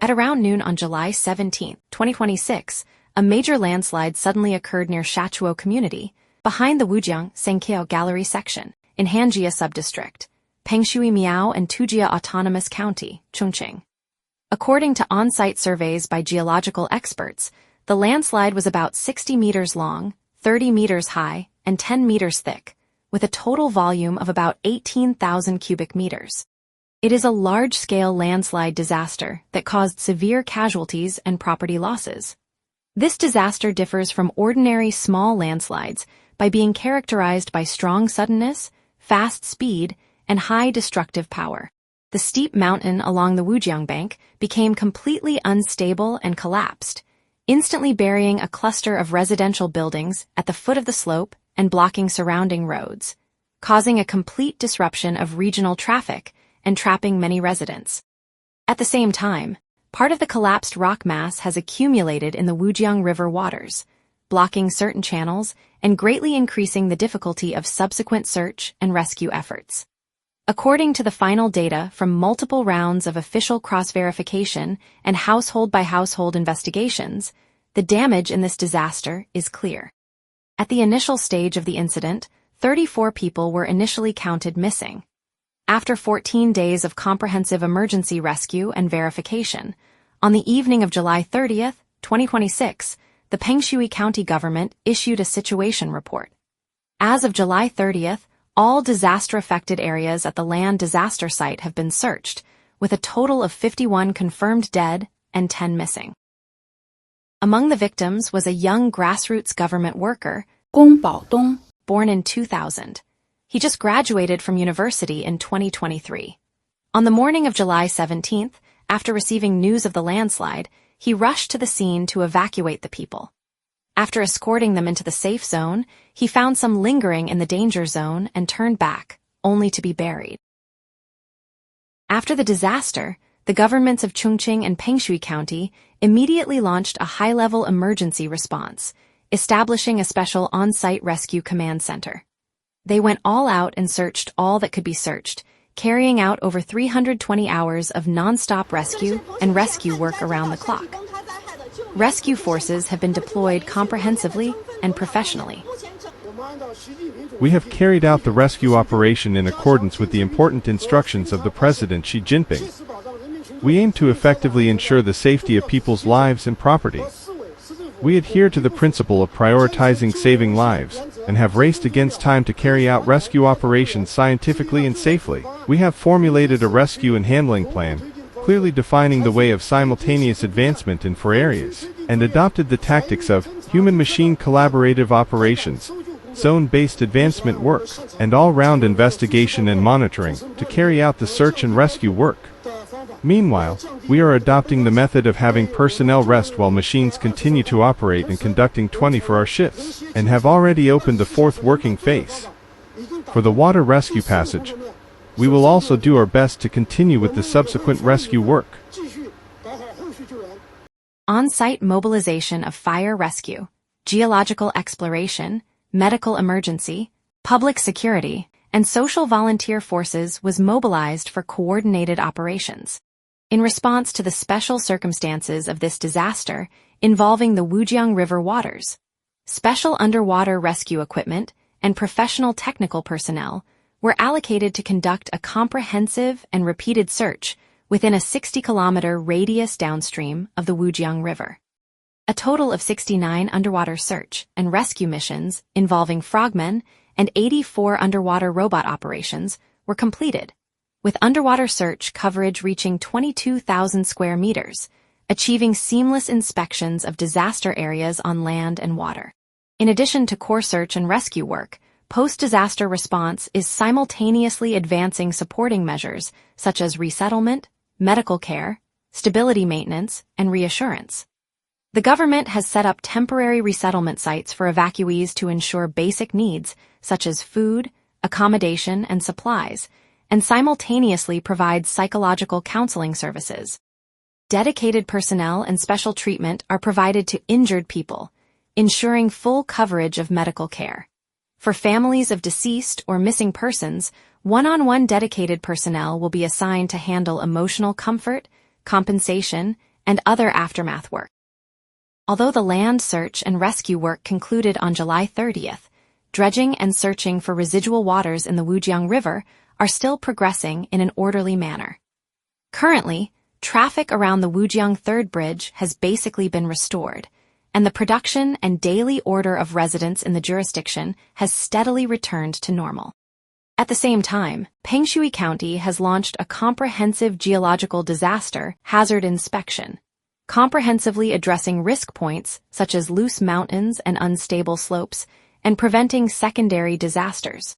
At around noon on July 17, 2026, a major landslide suddenly occurred near Shachuo community, behind the Wujiang Sengqiao Gallery section, in Hanjia subdistrict, Pengshui Miao and Tujia Autonomous County, Chongqing. According to on-site surveys by geological experts, the landslide was about 60 meters long, 30 meters high, and 10 meters thick, with a total volume of about 18,000 cubic meters. It is a large-scale landslide disaster that caused severe casualties and property losses. This disaster differs from ordinary small landslides by being characterized by strong suddenness, fast speed, and high destructive power. The steep mountain along the Wujiang bank became completely unstable and collapsed, instantly burying a cluster of residential buildings at the foot of the slope and blocking surrounding roads, causing a complete disruption of regional traffic and trapping many residents. At the same time, part of the collapsed rock mass has accumulated in the Wujiang River waters, blocking certain channels and greatly increasing the difficulty of subsequent search and rescue efforts. According to the final data from multiple rounds of official cross-verification and household-by-household investigations, the damage in this disaster is clear. At the initial stage of the incident, 34 people were initially counted missing. After 14 days of comprehensive emergency rescue and verification, on the evening of July 30, 2026, the Pengshui County Government issued a situation report. As of July 30th, all disaster-affected areas at the land disaster site have been searched, with a total of 51 confirmed dead and 10 missing. Among the victims was a young grassroots government worker, Gong Baodong, born in 2000. He just graduated from university in 2023. On the morning of July 17th, after receiving news of the landslide, he rushed to the scene to evacuate the people. After escorting them into the safe zone, he found some lingering in the danger zone and turned back, only to be buried. After the disaster, the governments of Chongqing and Pengshui County immediately launched a high-level emergency response, establishing a special on-site rescue command center. They went all out and searched all that could be searched, carrying out over 320 hours of non-stop rescue and rescue work around the clock. Rescue forces have been deployed comprehensively and professionally. We have carried out the rescue operation in accordance with the important instructions of the President Xi Jinping. We aim to effectively ensure the safety of people's lives and property. We adhere to the principle of prioritizing saving lives, and have raced against time to carry out rescue operations scientifically and safely. We have formulated a rescue and handling plan, clearly defining the way of simultaneous advancement in 4 areas, and adopted the tactics of human-machine collaborative operations, zone-based advancement work, and all-round investigation and monitoring to carry out the search and rescue work. Meanwhile, we are adopting the method of having personnel rest while machines continue to operate and conducting 24-hour shifts, and have already opened the 4th working phase. For the water rescue passage, we will also do our best to continue with the subsequent rescue work. On-site mobilization of fire rescue, geological exploration, medical emergency, public security, and social volunteer forces was mobilized for coordinated operations. In response to the special circumstances of this disaster involving the Wujiang River waters, special underwater rescue equipment and professional technical personnel were allocated to conduct a comprehensive and repeated search within a 60-kilometer radius downstream of the Wujiang River. A total of 69 underwater search and rescue missions involving frogmen and 84 underwater robot operations were completed, with underwater search coverage reaching 22,000 square meters, achieving seamless inspections of disaster areas on land and water. In addition to core search and rescue work, post-disaster response is simultaneously advancing supporting measures such as resettlement, medical care, stability maintenance, and reassurance. The government has set up temporary resettlement sites for evacuees to ensure basic needs such as food, accommodation, and supplies, and simultaneously provides psychological counseling services. Dedicated personnel and special treatment are provided to injured people, ensuring full coverage of medical care. For families of deceased or missing persons, One-on-one dedicated personnel will be assigned to handle emotional comfort, compensation, and other aftermath work. Although the land search and rescue work concluded on July 30th, dredging and searching for residual waters in the Wujiang River are still progressing in an orderly manner. Currently, traffic around the Wujiang Third Bridge has basically been restored, and the production and daily order of residents in the jurisdiction has steadily returned to normal. At the same time, Pengshui County has launched a comprehensive geological disaster hazard inspection, comprehensively addressing risk points such as loose mountains and unstable slopes, and preventing secondary disasters.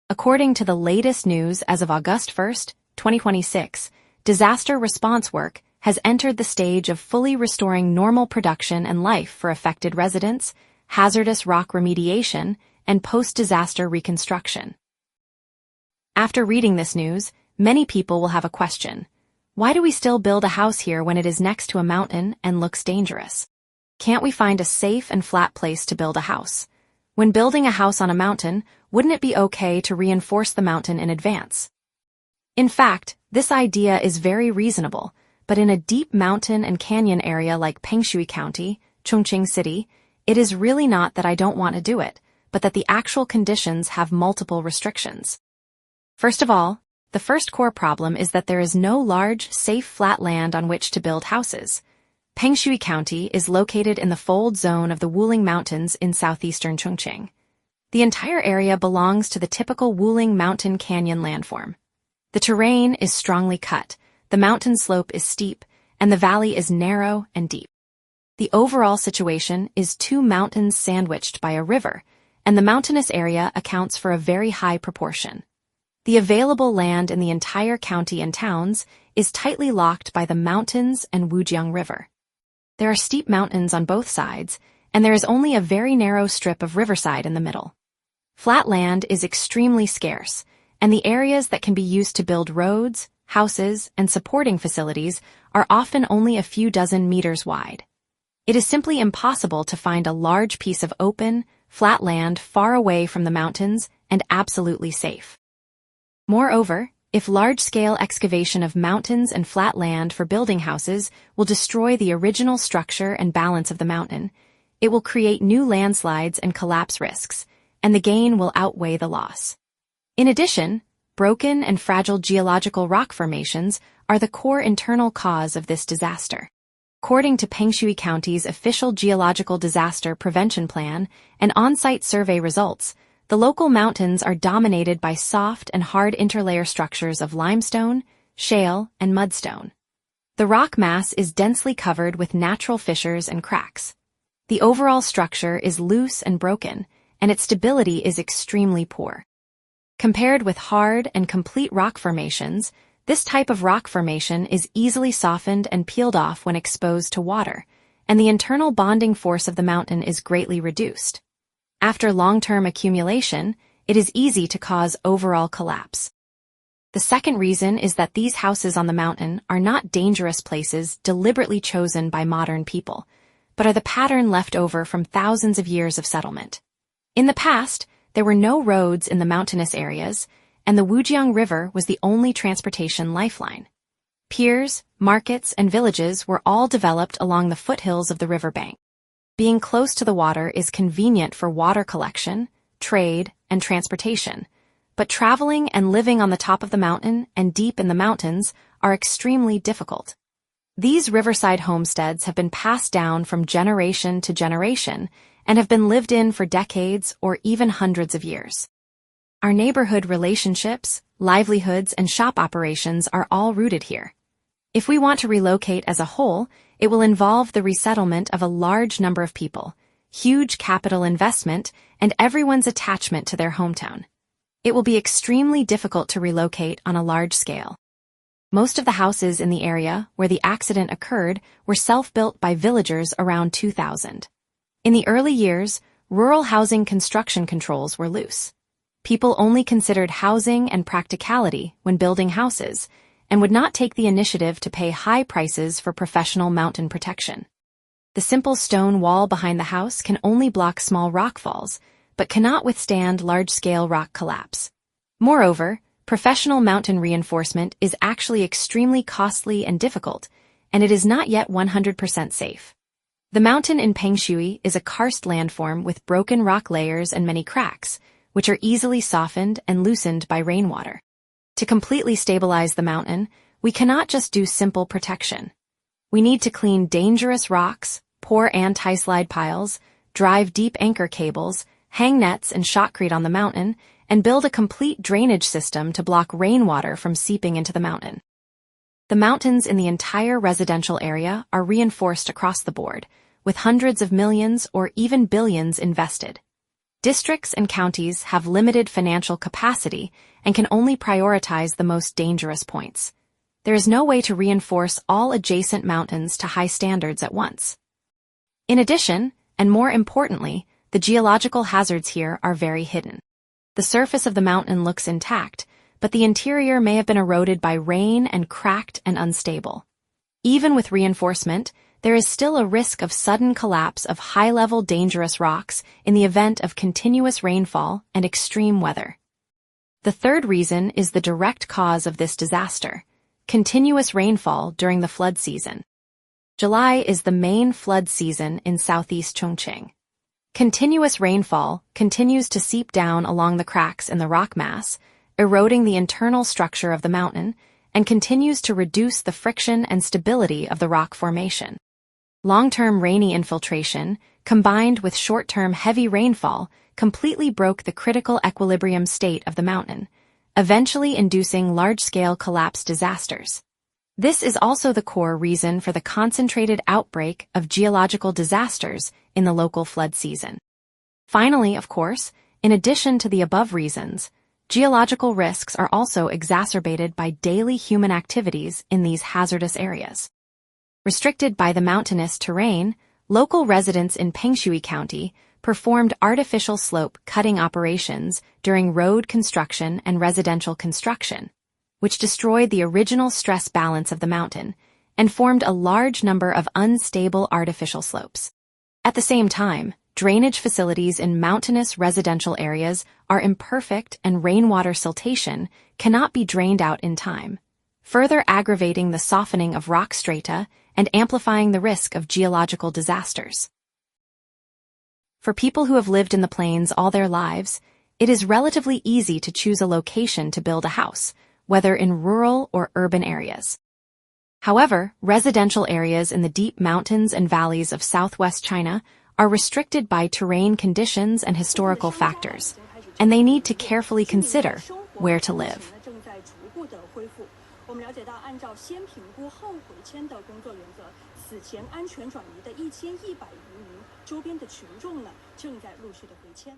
According to the latest news as of August 1, 2026, disaster response work has entered the stage of fully restoring normal production and life for affected residents, hazardous rock remediation, and post-disaster reconstruction. After reading this news, many people will have a question. Why do we still build a house here when it is next to a mountain and looks dangerous? Can't we find a safe and flat place to build a house? When building a house on a mountain, wouldn't it be okay to reinforce the mountain in advance? In fact, this idea is very reasonable, but in a deep mountain and canyon area like Pengshui County, Chongqing City, it is really not that I don't want to do it, but that the actual conditions have multiple restrictions. First of all, the first core problem is that there is no large, safe flat land on which to build houses. Pengshui County is located in the fold zone of the Wuling Mountains in southeastern Chongqing. The entire area belongs to the typical Wuling mountain canyon landform. The terrain is strongly cut, the mountain slope is steep, and the valley is narrow and deep. The overall situation is two mountains sandwiched by a river, and the mountainous area accounts for a very high proportion. The available land in the entire county and towns is tightly locked by the mountains and Wujiang River. There are steep mountains on both sides, and there is only a very narrow strip of riverside in the middle. Flat land is extremely scarce, and the areas that can be used to build roads, houses, and supporting facilities are often only a few dozen meters wide. It is simply impossible to find a large piece of open, flat land far away from the mountains and absolutely safe. Moreover, if large-scale excavation of mountains and flat land for building houses will destroy the original structure and balance of the mountain, it will create new landslides and collapse risks, and the gain will outweigh the loss. In addition, broken and fragile geological rock formations are the core internal cause of this disaster. According to Pengshui County's official geological disaster prevention plan and on-site survey results, the local mountains are dominated by soft and hard interlayer structures of limestone, shale, and mudstone. The rock mass is densely covered with natural fissures and cracks. The overall structure is loose and broken, and its stability is extremely poor. Compared with hard and complete rock formations, this type of rock formation is easily softened and peeled off when exposed to water, and the internal bonding force of the mountain is greatly reduced. After long-term accumulation, it is easy to cause overall collapse. The second reason is that these houses on the mountain are not dangerous places deliberately chosen by modern people, but are the pattern left over from thousands of years of settlement. In the past, there were no roads in the mountainous areas, and the Wujiang River was the only transportation lifeline. Piers, markets, and villages were all developed along the foothills of the riverbank. Being close to the water is convenient for water collection, trade, and transportation, but traveling and living on the top of the mountain and deep in the mountains are extremely difficult. These riverside homesteads have been passed down from generation to generation and have been lived in for decades or even hundreds of years. Our neighborhood relationships, livelihoods, and shop operations are all rooted here. If we want to relocate as a whole, it will involve the resettlement of a large number of people, huge capital investment, and everyone's attachment to their hometown. It will be extremely difficult to relocate on a large scale. Most of the houses in the area where the accident occurred were self-built by villagers around 2000. In the early years, rural housing construction controls were loose. People only considered housing and practicality when building houses, and would not take the initiative to pay high prices for professional mountain protection. The simple stone wall behind the house can only block small rock falls, but cannot withstand large-scale rock collapse. Moreover, Professional mountain reinforcement is actually extremely costly and difficult, and it is not yet 100% safe. The mountain in Pengshui is a karst landform with broken rock layers and many cracks, which are easily softened and loosened by rainwater. To completely stabilize the mountain, we cannot just do simple protection. We need to clean dangerous rocks, pour anti-slide piles, drive deep anchor cables, hang nets and shotcrete on the mountain, and build a complete drainage system to block rainwater from seeping into the mountain. The mountains in the entire residential area are reinforced across the board, with hundreds of millions or even billions invested. Districts and counties have limited financial capacity and can only prioritize the most dangerous points. There is no way to reinforce all adjacent mountains to high standards at once. In addition, and more importantly, the geological hazards here are very hidden. The surface of the mountain looks intact, but the interior may have been eroded by rain and cracked and unstable. Even with reinforcement, there is still a risk of sudden collapse of high-level dangerous rocks in the event of continuous rainfall and extreme weather. The third reason is the direct cause of this disaster: continuous rainfall during the flood season. July is the main flood season in southeast Chongqing. Continuous rainfall continues to seep down along the cracks in the rock mass, eroding the internal structure of the mountain, and continues to reduce the friction and stability of the rock formation. Long-term rainy infiltration, combined with short-term heavy rainfall, completely broke the critical equilibrium state of the mountain, eventually inducing large-scale collapse disasters. This is also the core reason for the concentrated outbreak of geological disasters in the local flood season. Finally, of course, in addition to the above reasons, geological risks are also exacerbated by daily human activities in these hazardous areas. Restricted by the mountainous terrain, local residents in Pengshui County performed artificial slope cutting operations during road construction and residential construction, which destroyed the original stress balance of the mountain and formed a large number of unstable artificial slopes. At the same time, drainage facilities in mountainous residential areas are imperfect and rainwater siltation cannot be drained out in time, further aggravating the softening of rock strata and amplifying the risk of geological disasters. For people who have lived in the plains all their lives, it is relatively easy to choose a location to build a house, whether in rural or urban areas. However, residential areas in the deep mountains and valleys of southwest China are restricted by terrain conditions and historical factors, and they need to carefully consider where to live. 我们了解到，按照先评估后回迁的工作原则，此前安全转移的1100余名周边的群众呢，正在陆续的回迁。